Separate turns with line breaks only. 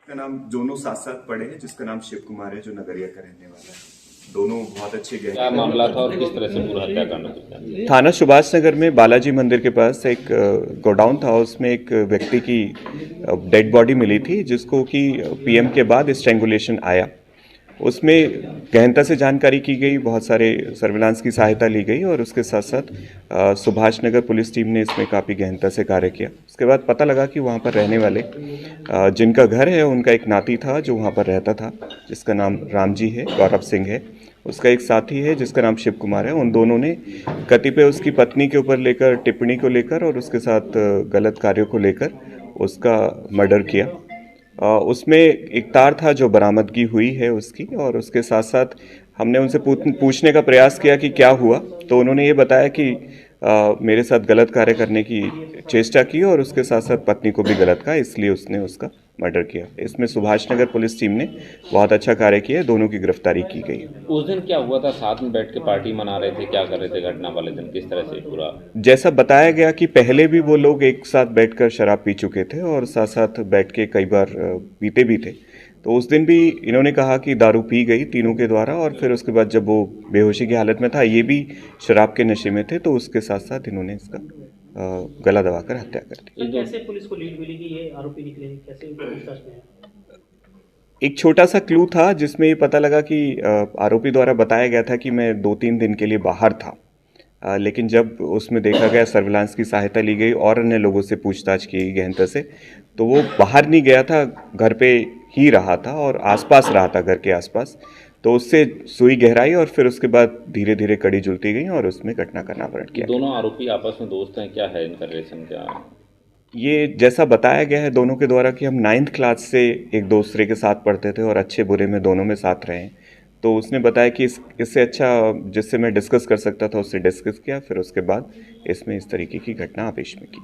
का नाम दोनों साथ साथ पढ़े हैं, जिसका नाम शिव कुमार है, जो नगरिया का रहने वाला है। दोनों बहुत अच्छे गए।
क्या मामला था और किस तरह से पूरा हत्याकांड हुआ?
थाना सुभाष नगर में बालाजी मंदिर के पास एक गोडाउन था, उसमें एक व्यक्ति की डेड बॉडी मिली थी, जिसको कि पीएम के बाद स्ट्रैंगुलेशन आया। उसमें गहनता से जानकारी की गई, बहुत सारे सर्विलांस की सहायता ली गई और उसके साथ साथ सुभाष नगर पुलिस टीम ने इसमें काफ़ी गहनता से कार्य किया। उसके बाद पता लगा कि वहाँ पर रहने वाले जिनका घर है, उनका एक नाती था जो वहाँ पर रहता था, जिसका नाम राम जी है, गौरव सिंह है। उसका एक साथी है जिसका नाम शिव कुमार है। उन दोनों ने कतिपय उसकी पत्नी के ऊपर लेकर, टिप्पणी को लेकर और उसके साथ गलत कार्यों को लेकर उसका मर्डर किया। उसमें एक तार था जो बरामदगी हुई है उसकी, और उसके साथ साथ हमने उनसे पूछने का प्रयास किया कि क्या हुआ, तो उन्होंने ये बताया कि मेरे साथ गलत कार्य करने की चेष्टा की और उसके साथ साथ पत्नी को भी गलत कहा, इसलिए उसने उसका मर्डर किया। इसमें सुभाष नगर पुलिस टीम ने बहुत अच्छा कार्य किया, दोनों की गिरफ्तारी की गई।
उस दिन क्या हुआ था? साथ में बैठ के पार्टी मना रहे थे, क्या कर रहे थे घटना वाले दिन? किस तरह से पूरा?
जैसा बताया गया कि पहले भी वो लोग एक साथ बैठकर शराब पी चुके थे और साथ साथ बैठ के कई बार पीते भी थे। तो उस दिन भी इन्होंने कहा कि दारू पी गई तीनों के द्वारा, और फिर उसके बाद जब वो बेहोशी की हालत में था, ये भी शराब के नशे में थे, तो उसके साथ साथ इन्होंने इसका गला दबाकर हत्या कर दी।
कैसे पुलिस को लीड मिली कि ये आरोपी निकले, कैसे पूछताछ में है?
एक छोटा सा क्लू था जिसमें ये पता लगा कि आरोपी द्वारा बताया गया था कि मैं 2-3 दिन के लिए बाहर था, लेकिन जब उसमें देखा गया, सर्विलांस की सहायता ली गई और अन्य लोगों से पूछताछ की गई गहनता से, तो वो बाहर नहीं गया था, घर पे ही रहा था और आसपास रहा था, घर के आसपास। तो उससे सुई गहराई और फिर उसके बाद धीरे धीरे कड़ी जुलती गई और उसमें घटना का अनावरण किया।
दोनों आरोपी आपस में दोस्त हैं? क्या है इनका रिलेशन? क्या है
ये जैसा बताया गया है दोनों के द्वारा कि हम 9th क्लास से एक दूसरे के साथ पढ़ते थे और अच्छे बुरे में दोनों में साथ रहे। तो उसने बताया कि इससे अच्छा जिससे मैं डिस्कस कर सकता था उससे डिस्कस किया, फिर उसके बाद इसमें इस तरीके की घटना आपेश में की।